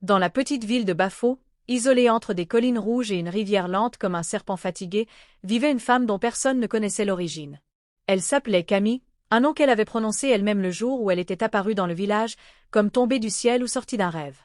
Dans la petite ville de Bafo, isolée entre des collines rouges et une rivière lente comme un serpent fatigué, vivait une femme dont personne ne connaissait l'origine. Elle s'appelait Camille, un nom qu'elle avait prononcé elle-même le jour où elle était apparue dans le village, comme tombée du ciel ou sortie d'un rêve.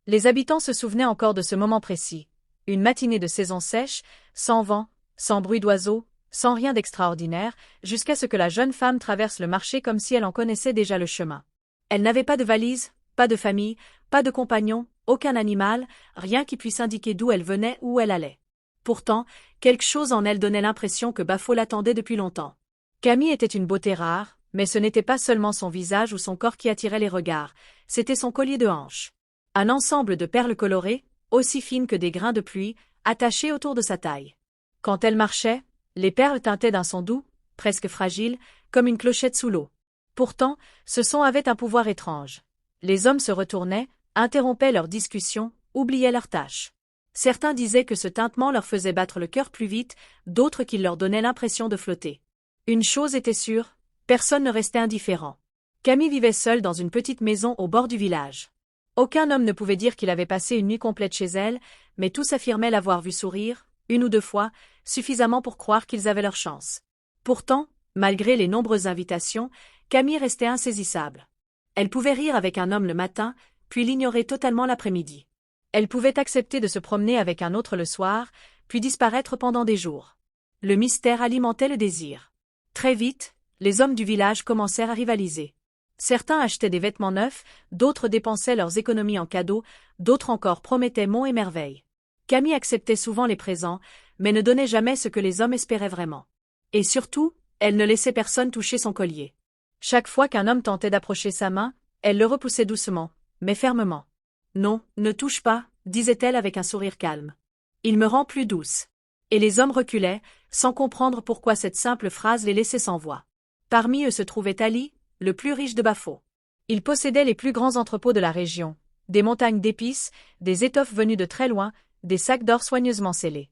Les habitants se souvenaient encore de ce moment précis. Une matinée de saison sèche, sans vent, sans bruit d'oiseaux, sans rien d'extraordinaire, jusqu'à ce que la jeune femme traverse le marché comme si elle en connaissait déjà le chemin. Elle n'avait pas de valise, pas de famille, pas de compagnon, aucun animal, rien qui puisse indiquer d'où elle venait ou où elle allait. Pourtant, quelque chose en elle donnait l'impression que Bafo l'attendait depuis longtemps. Camille était une beauté rare, mais ce n'était pas seulement son visage ou son corps qui attiraient les regards, c'était son collier de hanche. Un ensemble de perles colorées, aussi fines que des grains de pluie, attachées autour de sa taille. Quand elle marchait, les perles teintaient d'un son doux, presque fragile, comme une clochette sous l'eau. Pourtant, ce son avait un pouvoir étrange. Les hommes se retournaient, interrompaient leur discussion, oubliaient leurs tâches. Certains disaient que ce tintement leur faisait battre le cœur plus vite, d'autres qu'il leur donnait l'impression de flotter. Une chose était sûre, personne ne restait indifférent. Camille vivait seule dans une petite maison au bord du village. Aucun homme ne pouvait dire qu'il avait passé une nuit complète chez elle, mais tous affirmaient l'avoir vue sourire, une ou deux fois, suffisamment pour croire qu'ils avaient leur chance. Pourtant, malgré les nombreuses invitations, Camille restait insaisissable. Elle pouvait rire avec un homme le matin, puis l'ignorer totalement l'après-midi. Elle pouvait accepter de se promener avec un autre le soir, puis disparaître pendant des jours. Le mystère alimentait le désir. Très vite, les hommes du village commencèrent à rivaliser. Certains achetaient des vêtements neufs, d'autres dépensaient leurs économies en cadeaux, d'autres encore promettaient monts et merveilles. Camille acceptait souvent les présents, mais ne donnait jamais ce que les hommes espéraient vraiment. Et surtout, elle ne laissait personne toucher son collier. Chaque fois qu'un homme tentait d'approcher sa main, elle le repoussait doucement, mais fermement. « Non, ne touche pas, » disait-elle avec un sourire calme. « Il me rend plus douce. » Et les hommes reculaient, sans comprendre pourquoi cette simple phrase les laissait sans voix. Parmi eux se trouvait Ali, le plus riche de Bafo. Il possédait les plus grands entrepôts de la région, des montagnes d'épices, des étoffes venues de très loin, des sacs d'or soigneusement scellés.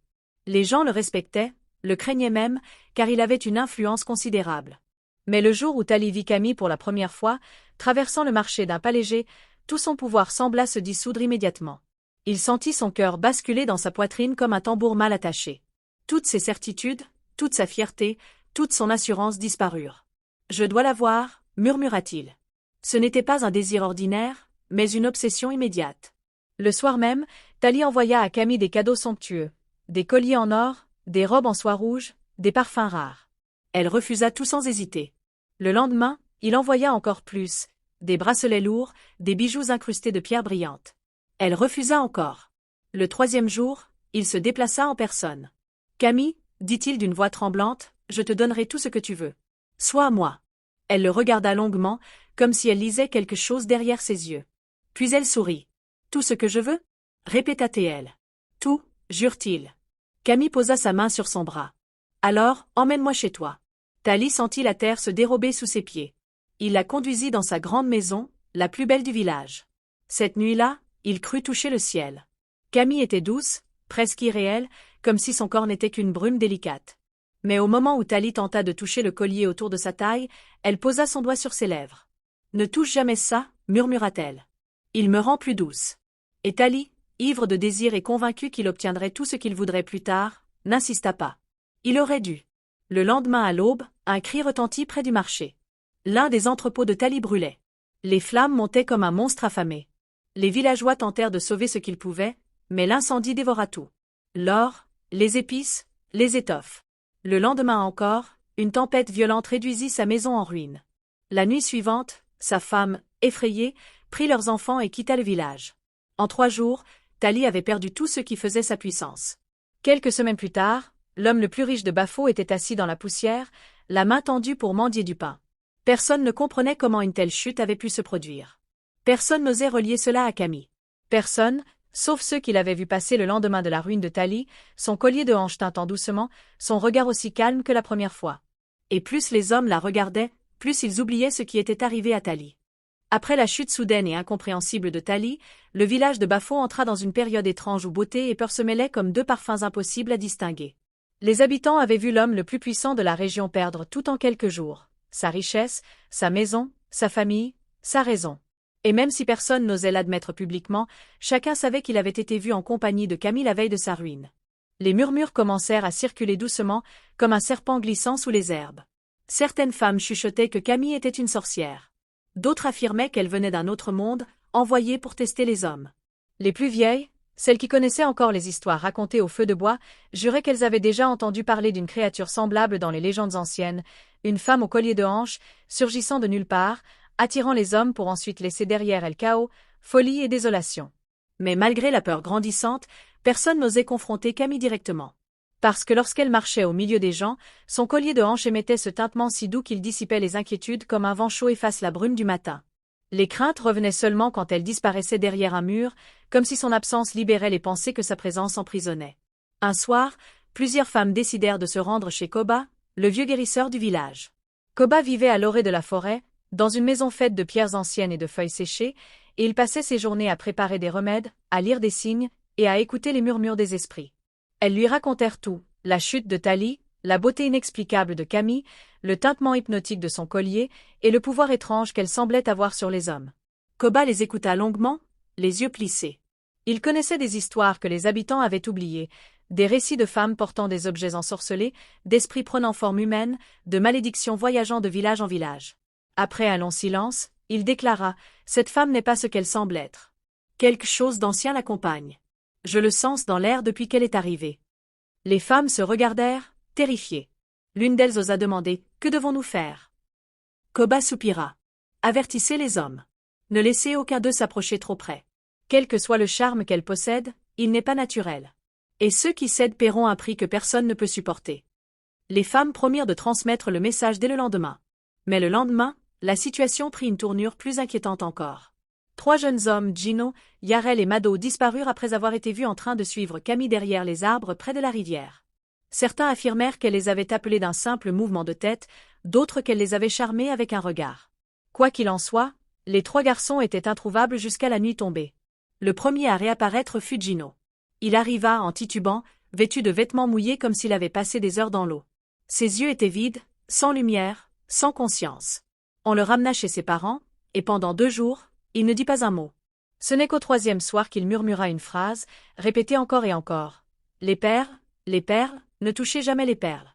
Les gens le respectaient, le craignaient même, car il avait une influence considérable. Mais le jour où Tali vit Camille pour la première fois, traversant le marché d'un pas léger, tout son pouvoir sembla se dissoudre immédiatement. Il sentit son cœur basculer dans sa poitrine comme un tambour mal attaché. Toutes ses certitudes, toute sa fierté, toute son assurance disparurent. « Je dois la voir » murmura-t-il. Ce n'était pas un désir ordinaire, mais une obsession immédiate. Le soir même, Tali envoya à Camille des cadeaux somptueux, des colliers en or, des robes en soie rouge, des parfums rares. Elle refusa tout sans hésiter. Le lendemain, il envoya encore plus, des bracelets lourds, des bijoux incrustés de pierres brillantes. Elle refusa encore. Le troisième jour, il se déplaça en personne. « Camille, » dit-il d'une voix tremblante, « je te donnerai tout ce que tu veux. Sois à moi. » Elle le regarda longuement, comme si elle lisait quelque chose derrière ses yeux. Puis elle sourit. « Tout ce que je veux » répéta-t-elle. « Tout, jure-t-il. » Camille posa sa main sur son bras. « Alors, emmène-moi chez toi. » Tali sentit la terre se dérober sous ses pieds. Il la conduisit dans sa grande maison, la plus belle du village. Cette nuit-là, il crut toucher le ciel. Camille était douce, presque irréelle, comme si son corps n'était qu'une brume délicate. Mais au moment où Tali tenta de toucher le collier autour de sa taille, elle posa son doigt sur ses lèvres. « Ne touche jamais ça, » murmura-t-elle. « Il me rend plus douce. » Et Tali, ivre de désir et convaincu qu'il obtiendrait tout ce qu'il voudrait plus tard, n'insista pas. Il aurait dû. Le lendemain à l'aube, un cri retentit près du marché. L'un des entrepôts de Tali brûlait. Les flammes montaient comme un monstre affamé. Les villageois tentèrent de sauver ce qu'ils pouvaient, mais l'incendie dévora tout. L'or, les épices, les étoffes. Le lendemain encore, une tempête violente réduisit sa maison en ruine. La nuit suivante, sa femme, effrayée, prit leurs enfants et quitta le village. En 3 jours, Tali avait perdu tout ce qui faisait sa puissance. Quelques semaines plus tard, l'homme le plus riche de Bafo était assis dans la poussière, la main tendue pour mendier du pain. Personne ne comprenait comment une telle chute avait pu se produire. Personne n'osait relier cela à Camille. Personne, sauf ceux qui l'avaient vu passer le lendemain de la ruine de Tali, son collier de hanche tintant doucement, son regard aussi calme que la première fois. Et plus les hommes la regardaient, plus ils oubliaient ce qui était arrivé à Tali. Après la chute soudaine et incompréhensible de Tali, le village de Bafo entra dans une période étrange où beauté et peur se mêlaient comme deux parfums impossibles à distinguer. Les habitants avaient vu l'homme le plus puissant de la région perdre tout en quelques jours. Sa richesse, sa maison, sa famille, sa raison. Et même si personne n'osait l'admettre publiquement, chacun savait qu'il avait été vu en compagnie de Camille la veille de sa ruine. Les murmures commencèrent à circuler doucement, comme un serpent glissant sous les herbes. Certaines femmes chuchotaient que Camille était une sorcière. D'autres affirmaient qu'elle venait d'un autre monde, envoyée pour tester les hommes. Les plus vieilles, celles qui connaissaient encore les histoires racontées au feu de bois, juraient qu'elles avaient déjà entendu parler d'une créature semblable dans les légendes anciennes, une femme au collier de hanches, surgissant de nulle part, attirant les hommes pour ensuite laisser derrière elle chaos, folie et désolation. Mais malgré la peur grandissante, personne n'osait confronter Camille directement. Parce que lorsqu'elle marchait au milieu des gens, son collier de hanches émettait ce tintement si doux qu'il dissipait les inquiétudes comme un vent chaud efface la brume du matin. Les craintes revenaient seulement quand elle disparaissait derrière un mur, comme si son absence libérait les pensées que sa présence emprisonnait. Un soir, plusieurs femmes décidèrent de se rendre chez Koba, le vieux guérisseur du village. Koba vivait à l'orée de la forêt, dans une maison faite de pierres anciennes et de feuilles séchées, et il passait ses journées à préparer des remèdes, à lire des signes, et à écouter les murmures des esprits. Elles lui racontèrent tout, la chute de Tali, la beauté inexplicable de Camille, le tintement hypnotique de son collier, et le pouvoir étrange qu'elle semblait avoir sur les hommes. Koba les écouta longuement, les yeux plissés. Il connaissait des histoires que les habitants avaient oubliées, des récits de femmes portant des objets ensorcelés, d'esprits prenant forme humaine, de malédictions voyageant de village en village. Après un long silence, il déclara « Cette femme n'est pas ce qu'elle semble être. Quelque chose d'ancien l'accompagne. Je le sens dans l'air depuis qu'elle est arrivée. » Les femmes se regardèrent, terrifiées. L'une d'elles osa demander « Que devons-nous faire ?» Koba soupira. « Avertissez les hommes. Ne laissez aucun d'eux s'approcher trop près. Quel que soit le charme qu'elle possède, il n'est pas naturel. Et ceux qui cèdent paieront un prix que personne ne peut supporter. » Les femmes promirent de transmettre le message dès le lendemain. Mais le lendemain, la situation prit une tournure plus inquiétante encore. 3 jeunes hommes, Gino, Yarel et Mado, disparurent après avoir été vus en train de suivre Camille derrière les arbres près de la rivière. Certains affirmèrent qu'elle les avait appelés d'un simple mouvement de tête, d'autres qu'elle les avait charmés avec un regard. Quoi qu'il en soit, les 3 garçons étaient introuvables jusqu'à la nuit tombée. Le premier à réapparaître fut Gino. Il arriva en titubant, vêtu de vêtements mouillés comme s'il avait passé des heures dans l'eau. Ses yeux étaient vides, sans lumière, sans conscience. On le ramena chez ses parents, et pendant 2 jours, il ne dit pas un mot. Ce n'est qu'au 3e soir qu'il murmura une phrase, répétée encore et encore. « Les perles, ne touchez jamais les perles. »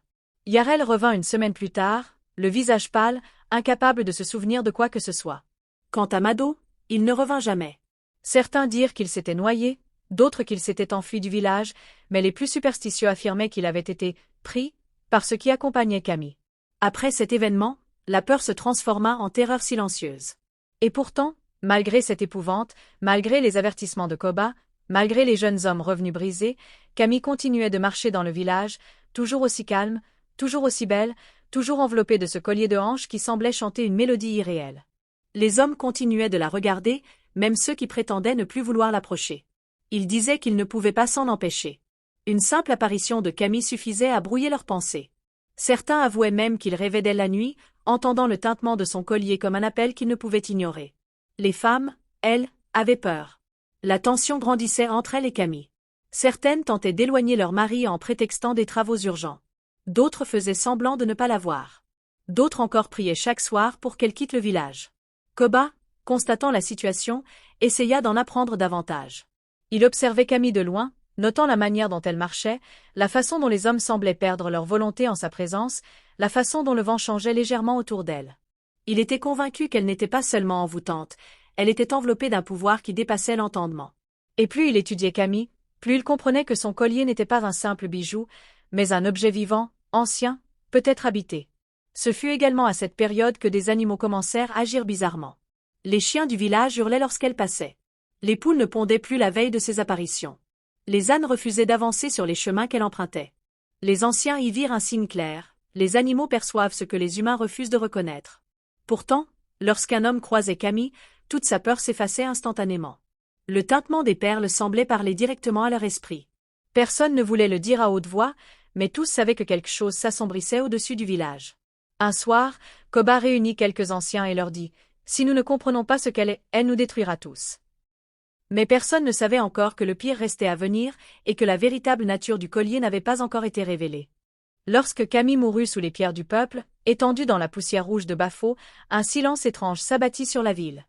Yarel revint une semaine plus tard, le visage pâle, incapable de se souvenir de quoi que ce soit. Quant à Mado, il ne revint jamais. Certains dirent qu'il s'était noyé, d'autres qu'il s'était enfui du village, mais les plus superstitieux affirmaient qu'il avait été pris par ce qui accompagnait Camille. Après cet événement, la peur se transforma en terreur silencieuse. Et pourtant, malgré cette épouvante, malgré les avertissements de Koba, malgré les jeunes hommes revenus brisés, Camille continuait de marcher dans le village, toujours aussi calme, toujours aussi belle, toujours enveloppée de ce collier de hanches qui semblait chanter une mélodie irréelle. Les hommes continuaient de la regarder, même ceux qui prétendaient ne plus vouloir l'approcher. Ils disaient qu'ils ne pouvaient pas s'en empêcher. Une simple apparition de Camille suffisait à brouiller leurs pensées. Certains avouaient même qu'ils rêvaient d'elle la nuit, entendant le tintement de son collier comme un appel qu'ils ne pouvaient ignorer. Les femmes, elles, avaient peur. La tension grandissait entre elles et Camille. Certaines tentaient d'éloigner leur mari en prétextant des travaux urgents. D'autres faisaient semblant de ne pas la voir. D'autres encore priaient chaque soir pour qu'elle quitte le village. Koba, constatant la situation, essaya d'en apprendre davantage. Il observait Camille de loin, notant la manière dont elle marchait, la façon dont les hommes semblaient perdre leur volonté en sa présence, la façon dont le vent changeait légèrement autour d'elle. Il était convaincu qu'elle n'était pas seulement envoûtante, elle était enveloppée d'un pouvoir qui dépassait l'entendement. Et plus il étudiait Camille, plus il comprenait que son collier n'était pas un simple bijou, mais un objet vivant, ancien, peut-être habité. Ce fut également à cette période que des animaux commencèrent à agir bizarrement. Les chiens du village hurlaient lorsqu'elle passait. Les poules ne pondaient plus la veille de ses apparitions. Les ânes refusaient d'avancer sur les chemins qu'elle empruntait. Les anciens y virent un signe clair, les animaux perçoivent ce que les humains refusent de reconnaître. Pourtant, lorsqu'un homme croisait Camille, toute sa peur s'effaçait instantanément. Le tintement des perles semblait parler directement à leur esprit. Personne ne voulait le dire à haute voix, mais tous savaient que quelque chose s'assombrissait au-dessus du village. Un soir, Koba réunit quelques anciens et leur dit « Si nous ne comprenons pas ce qu'elle est, elle nous détruira tous. » Mais personne ne savait encore que le pire restait à venir et que la véritable nature du collier n'avait pas encore été révélée. Lorsque Camille mourut sous les pierres du peuple, étendue dans la poussière rouge de Bafo, un silence étrange s'abattit sur la ville.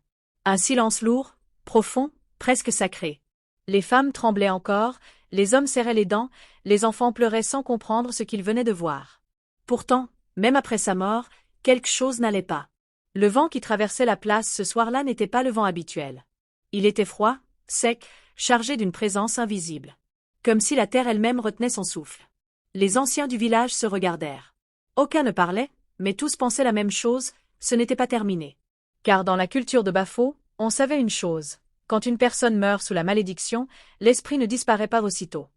Un silence lourd, profond, presque sacré. Les femmes tremblaient encore, les hommes serraient les dents, les enfants pleuraient sans comprendre ce qu'ils venaient de voir. Pourtant, même après sa mort, quelque chose n'allait pas. Le vent qui traversait la place ce soir-là n'était pas le vent habituel. Il était froid, sec, chargé d'une présence invisible. Comme si la terre elle-même retenait son souffle. Les anciens du village se regardèrent. Aucun ne parlait, mais tous pensaient la même chose, ce n'était pas terminé. Car dans la culture de Bafo, on savait une chose. Quand une personne meurt sous la malédiction, l'esprit ne disparaît pas aussitôt.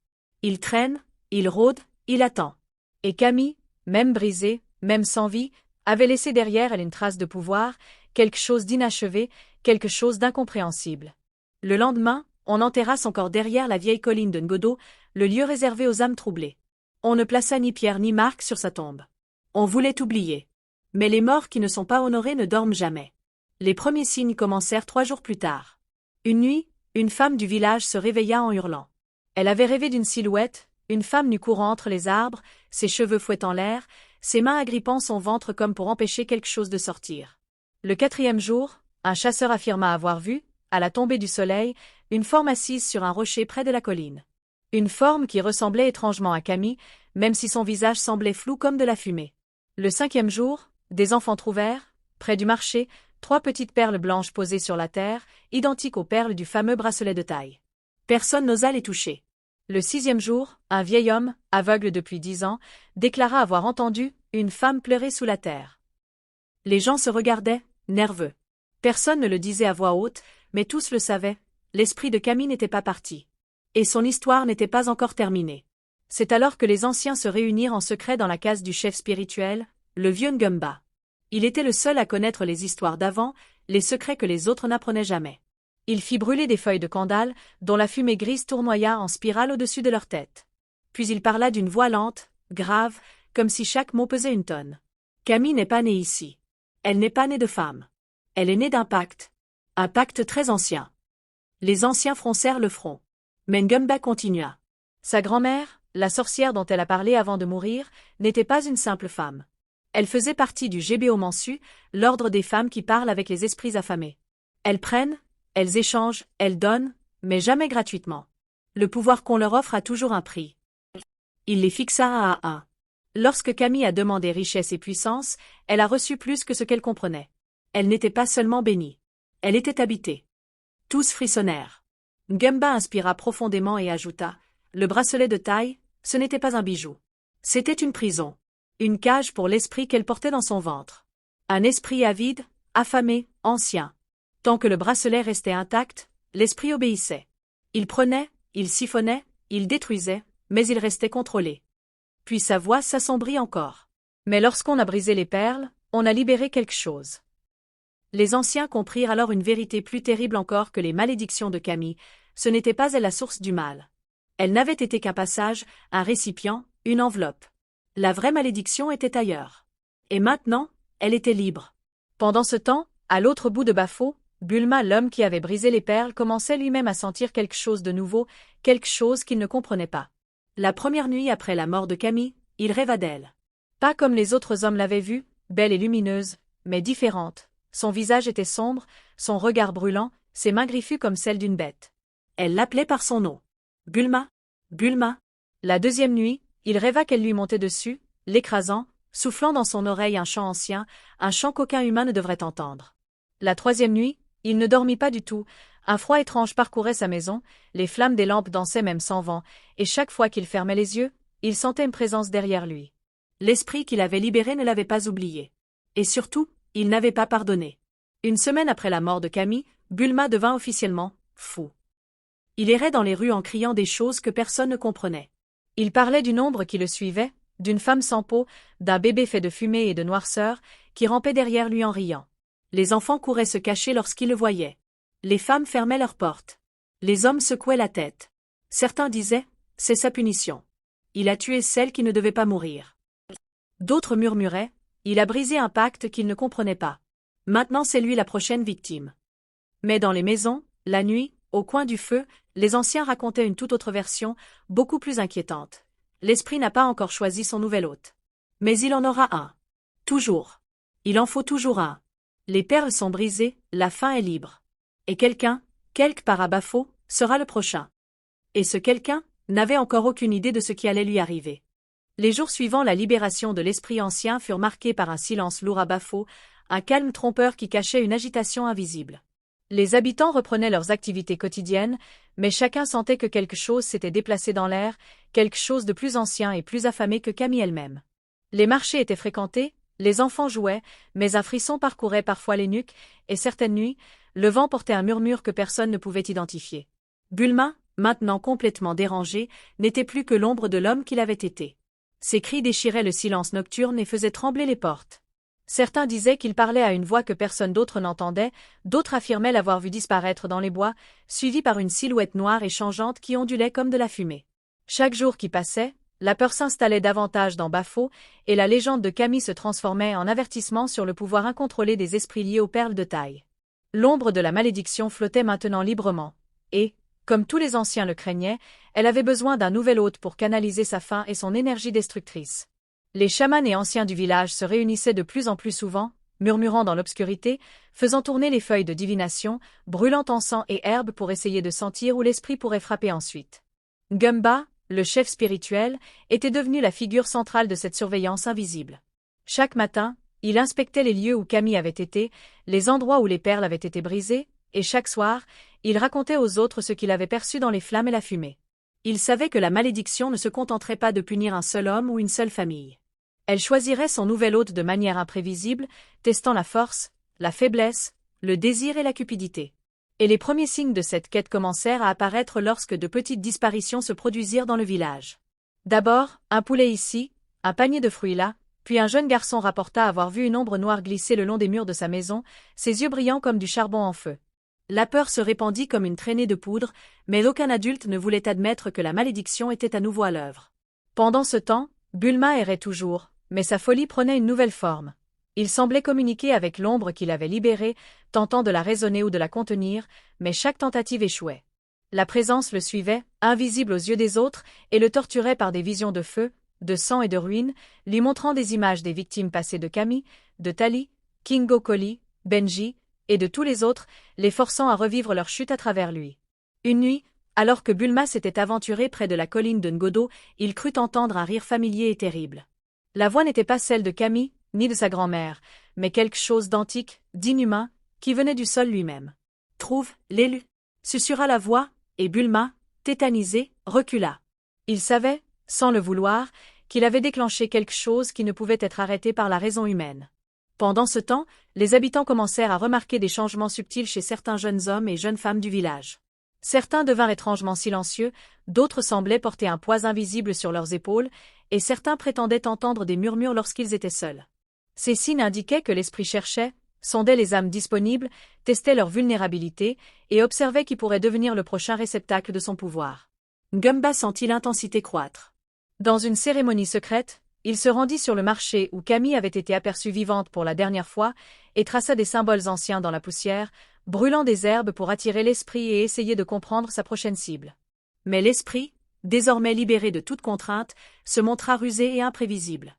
Il traîne, il rôde, il attend. Et Camille, même brisée, même sans vie, avait laissé derrière elle une trace de pouvoir, quelque chose d'inachevé, quelque chose d'incompréhensible. Le lendemain, on enterra son corps derrière la vieille colline de Ngodo, le lieu réservé aux âmes troublées. On ne plaça ni pierre ni marque sur sa tombe. On voulait oublier. Mais les morts qui ne sont pas honorés ne dorment jamais. Les premiers signes commencèrent 3 jours plus tard. Une nuit, une femme du village se réveilla en hurlant. Elle avait rêvé d'une silhouette, une femme nue courant entre les arbres, ses cheveux fouettant l'air, ses mains agrippant son ventre comme pour empêcher quelque chose de sortir. Le 4e jour, un chasseur affirma avoir vu, à la tombée du soleil, une forme assise sur un rocher près de la colline. Une forme qui ressemblait étrangement à Camille, même si son visage semblait flou comme de la fumée. Le 5e jour, des enfants trouvèrent, près du marché, 3 petites perles blanches posées sur la terre, identiques aux perles du fameux bracelet de taille. Personne n'osa les toucher. Le 6e jour, un vieil homme, aveugle depuis 10 ans, déclara avoir entendu une femme pleurer sous la terre. Les gens se regardaient, nerveux. Personne ne le disait à voix haute, mais tous le savaient, l'esprit de Camille n'était pas parti. Et son histoire n'était pas encore terminée. C'est alors que les anciens se réunirent en secret dans la case du chef spirituel, le vieux Ngumba. Il était le seul à connaître les histoires d'avant, les secrets que les autres n'apprenaient jamais. Il fit brûler des feuilles de candale, dont la fumée grise tournoya en spirale au-dessus de leur tête. Puis il parla d'une voix lente, grave, comme si chaque mot pesait une tonne. Camille n'est pas née ici. Elle n'est pas née de femme. Elle est née d'un pacte. Un pacte très ancien. Les anciens froncèrent le front. Mais Ngumba continua. Sa grand-mère, la sorcière dont elle a parlé avant de mourir, n'était pas une simple femme. Elle faisait partie du Gbao-Mansu, l'ordre des femmes qui parlent avec les esprits affamés. Elles prennent, elles échangent, elles donnent, mais jamais gratuitement. Le pouvoir qu'on leur offre a toujours un prix. Il les fixa un à un. Lorsque Camille a demandé richesse et puissance, elle a reçu plus que ce qu'elle comprenait. Elle n'était pas seulement bénie. Elle était habitée. Tous frissonnèrent. Ngumba inspira profondément et ajouta « Le bracelet de taille, ce n'était pas un bijou. C'était une prison. Une cage pour l'esprit qu'elle portait dans son ventre. Un esprit avide, affamé, ancien. Tant que le bracelet restait intact, l'esprit obéissait. Il prenait, il siphonnait, il détruisait, mais il restait contrôlé. Puis sa voix s'assombrit encore. Mais lorsqu'on a brisé les perles, on a libéré quelque chose. Les anciens comprirent alors une vérité plus terrible encore que les malédictions de Camille, ce n'était pas elle la source du mal. Elle n'avait été qu'un passage, un récipient, une enveloppe. La vraie malédiction était ailleurs. Et maintenant, elle était libre. Pendant ce temps, à l'autre bout de Bafo, Bulma, l'homme qui avait brisé les perles, commençait lui-même à sentir quelque chose de nouveau, quelque chose qu'il ne comprenait pas. La première nuit après la mort de Camille, il rêva d'elle. Pas comme les autres hommes l'avaient vue, belle et lumineuse, mais différente. Son visage était sombre, son regard brûlant, ses mains griffues comme celles d'une bête. Elle l'appelait par son nom. Bulma, Bulma. La deuxième nuit, il rêva qu'elle lui montait dessus, l'écrasant, soufflant dans son oreille un chant ancien, un chant qu'aucun humain ne devrait entendre. La troisième nuit, il ne dormit pas du tout, un froid étrange parcourait sa maison, les flammes des lampes dansaient même sans vent, et chaque fois qu'il fermait les yeux, il sentait une présence derrière lui. L'esprit qu'il avait libéré ne l'avait pas oublié. Et surtout, il n'avait pas pardonné. Une semaine après la mort de Camille, Bulma devint officiellement fou. Il errait dans les rues en criant des choses que personne ne comprenait. Il parlait d'une ombre qui le suivait, d'une femme sans peau, d'un bébé fait de fumée et de noirceur, qui rampait derrière lui en riant. Les enfants couraient se cacher lorsqu'ils le voyaient. Les femmes fermaient leurs portes. Les hommes secouaient la tête. Certains disaient « c'est sa punition. Il a tué celle qui ne devait pas mourir. » D'autres murmuraient « il a brisé un pacte qu'il ne comprenait pas. Maintenant c'est lui la prochaine victime. » Mais dans les maisons, la nuit, au coin du feu, les anciens racontaient une toute autre version, beaucoup plus inquiétante. L'esprit n'a pas encore choisi son nouvel hôte. Mais il en aura un. Toujours. Il en faut toujours un. Les perles sont brisées, la fin est libre. Et quelqu'un, quelque part à Bafo, sera le prochain. Et ce quelqu'un n'avait encore aucune idée de ce qui allait lui arriver. Les jours suivant la libération de l'esprit ancien furent marqués par un silence lourd à Bafo, un calme trompeur qui cachait une agitation invisible. Les habitants reprenaient leurs activités quotidiennes, mais chacun sentait que quelque chose s'était déplacé dans l'air, quelque chose de plus ancien et plus affamé que Camille elle-même. Les marchés étaient fréquentés, les enfants jouaient, mais un frisson parcourait parfois les nuques, et certaines nuits, le vent portait un murmure que personne ne pouvait identifier. Bulma, maintenant complètement dérangé, n'était plus que l'ombre de l'homme qu'il avait été. Ses cris déchiraient le silence nocturne et faisaient trembler les portes. Certains disaient qu'il parlait à une voix que personne d'autre n'entendait, d'autres affirmaient l'avoir vu disparaître dans les bois, suivi par une silhouette noire et changeante qui ondulait comme de la fumée. Chaque jour qui passait, la peur s'installait davantage dans Bafo, et la légende de Camille se transformait en avertissement sur le pouvoir incontrôlé des esprits liés aux perles de taille. L'ombre de la malédiction flottait maintenant librement, et, comme tous les anciens le craignaient, elle avait besoin d'un nouvel hôte pour canaliser sa faim et son énergie destructrice. Les chamans et anciens du village se réunissaient de plus en plus souvent, murmurant dans l'obscurité, faisant tourner les feuilles de divination, brûlant encens et herbes pour essayer de sentir où l'esprit pourrait frapper ensuite. Gumba, le chef spirituel, était devenu la figure centrale de cette surveillance invisible. Chaque matin, il inspectait les lieux où Camille avait été, les endroits où les perles avaient été brisées, et chaque soir, il racontait aux autres ce qu'il avait perçu dans les flammes et la fumée. Il savait que la malédiction ne se contenterait pas de punir un seul homme ou une seule famille. Elle choisirait son nouvel hôte de manière imprévisible, testant la force, la faiblesse, le désir et la cupidité. Et les premiers signes de cette quête commencèrent à apparaître lorsque de petites disparitions se produisirent dans le village. D'abord, un poulet ici, un panier de fruits là, puis un jeune garçon rapporta avoir vu une ombre noire glisser le long des murs de sa maison, ses yeux brillants comme du charbon en feu. La peur se répandit comme une traînée de poudre, mais aucun adulte ne voulait admettre que la malédiction était à nouveau à l'œuvre. Pendant ce temps, Bulma errait toujours, mais sa folie prenait une nouvelle forme. Il semblait communiquer avec l'ombre qu'il avait libérée, tentant de la raisonner ou de la contenir, mais chaque tentative échouait. La présence le suivait, invisible aux yeux des autres, et le torturait par des visions de feu, de sang et de ruines, lui montrant des images des victimes passées de Camille, de Tali, Kingo Koli, Benji, et de tous les autres, les forçant à revivre leur chute à travers lui. Une nuit, alors que Bulma s'était aventuré près de la colline de Ngodo, il crut entendre un rire familier et terrible. La voix n'était pas celle de Camille, ni de sa grand-mère, mais quelque chose d'antique, d'inhumain, qui venait du sol lui-même. « Trouve, l'élu » susurra la voix, et Bulma, tétanisé, recula. Il savait, sans le vouloir, qu'il avait déclenché quelque chose qui ne pouvait être arrêté par la raison humaine. Pendant ce temps, les habitants commencèrent à remarquer des changements subtils chez certains jeunes hommes et jeunes femmes du village. Certains devinrent étrangement silencieux, d'autres semblaient porter un poids invisible sur leurs épaules, et certains prétendaient entendre des murmures lorsqu'ils étaient seuls. Ces signes indiquaient que l'esprit cherchait, sondait les âmes disponibles, testait leur vulnérabilité, et observait qui pourrait devenir le prochain réceptacle de son pouvoir. Gumba sentit l'intensité croître. Dans une cérémonie secrète, il se rendit sur le marché où Camille avait été aperçue vivante pour la dernière fois, et traça des symboles anciens dans la poussière, brûlant des herbes pour attirer l'esprit et essayer de comprendre sa prochaine cible. Mais l'esprit, désormais libéré de toute contrainte, se montra rusé et imprévisible.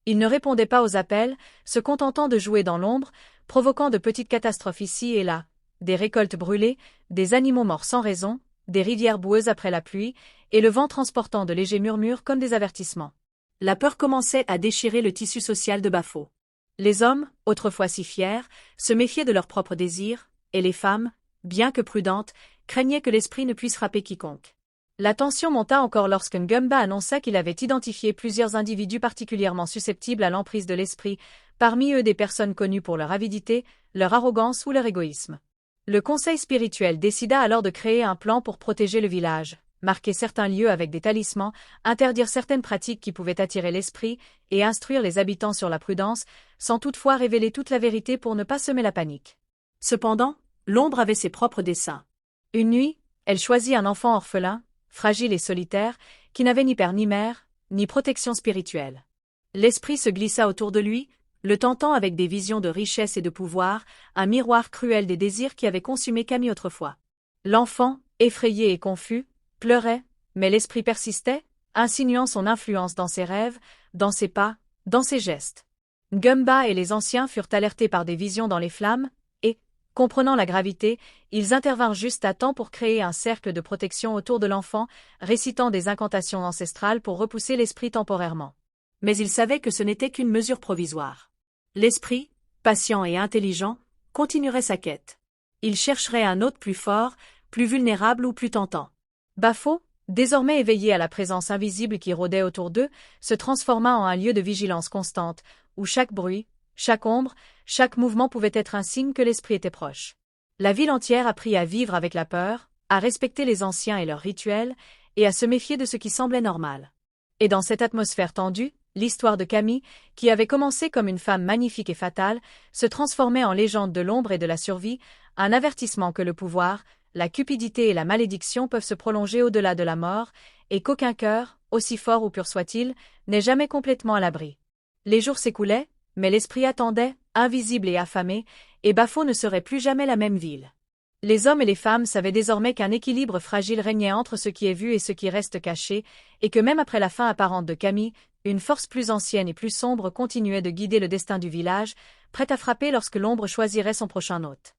Il ne répondait pas aux appels, se contentant de jouer dans l'ombre, provoquant de petites catastrophes ici et là, des récoltes brûlées, des animaux morts sans raison, des rivières boueuses après la pluie, et le vent transportant de légers murmures comme des avertissements. La peur commençait à déchirer le tissu social de Bafo. Les hommes, autrefois si fiers, se méfiaient de leurs propres désirs, et les femmes, bien que prudentes, craignaient que l'esprit ne puisse frapper quiconque. La tension monta encore lorsque Ngumba annonça qu'il avait identifié plusieurs individus particulièrement susceptibles à l'emprise de l'esprit, parmi eux des personnes connues pour leur avidité, leur arrogance ou leur égoïsme. Le conseil spirituel décida alors de créer un plan pour protéger le village, marquer certains lieux avec des talismans, interdire certaines pratiques qui pouvaient attirer l'esprit, et instruire les habitants sur la prudence, sans toutefois révéler toute la vérité pour ne pas semer la panique. Cependant, l'ombre avait ses propres desseins. Une nuit, elle choisit un enfant orphelin, fragile et solitaire, qui n'avait ni père ni mère, ni protection spirituelle. L'esprit se glissa autour de lui, le tentant avec des visions de richesse et de pouvoir, un miroir cruel des désirs qui avaient consumé Camille autrefois. L'enfant, effrayé et confus, pleurait, mais l'esprit persistait, insinuant son influence dans ses rêves, dans ses pas, dans ses gestes. Ngumba et les anciens furent alertés par des visions dans les flammes, et, Comprenant la gravité, ils intervinrent juste à temps pour créer un cercle de protection autour de l'enfant, récitant des incantations ancestrales pour repousser l'esprit temporairement. Mais ils savaient que ce n'était qu'une mesure provisoire. L'esprit, patient et intelligent, continuerait sa quête. Il chercherait un hôte plus fort, plus vulnérable ou plus tentant. Bafo, désormais éveillé à la présence invisible qui rôdait autour d'eux, se transforma en un lieu de vigilance constante, où chaque bruit, chaque ombre, chaque mouvement pouvait être un signe que l'esprit était proche. La ville entière apprit à vivre avec la peur, à respecter les anciens et leurs rituels, et à se méfier de ce qui semblait normal. Et dans cette atmosphère tendue, l'histoire de Camille, qui avait commencé comme une femme magnifique et fatale, se transformait en légende de l'ombre et de la survie, un avertissement que le pouvoir, la cupidité et la malédiction peuvent se prolonger au-delà de la mort, et qu'aucun cœur, aussi fort ou pur soit-il, n'est jamais complètement à l'abri. Les jours s'écoulaient, mais l'esprit attendait, invisible et affamé, et Bafo ne serait plus jamais la même ville. Les hommes et les femmes savaient désormais qu'un équilibre fragile régnait entre ce qui est vu et ce qui reste caché, et que même après la fin apparente de Camille, une force plus ancienne et plus sombre continuait de guider le destin du village, prête à frapper lorsque l'ombre choisirait son prochain hôte.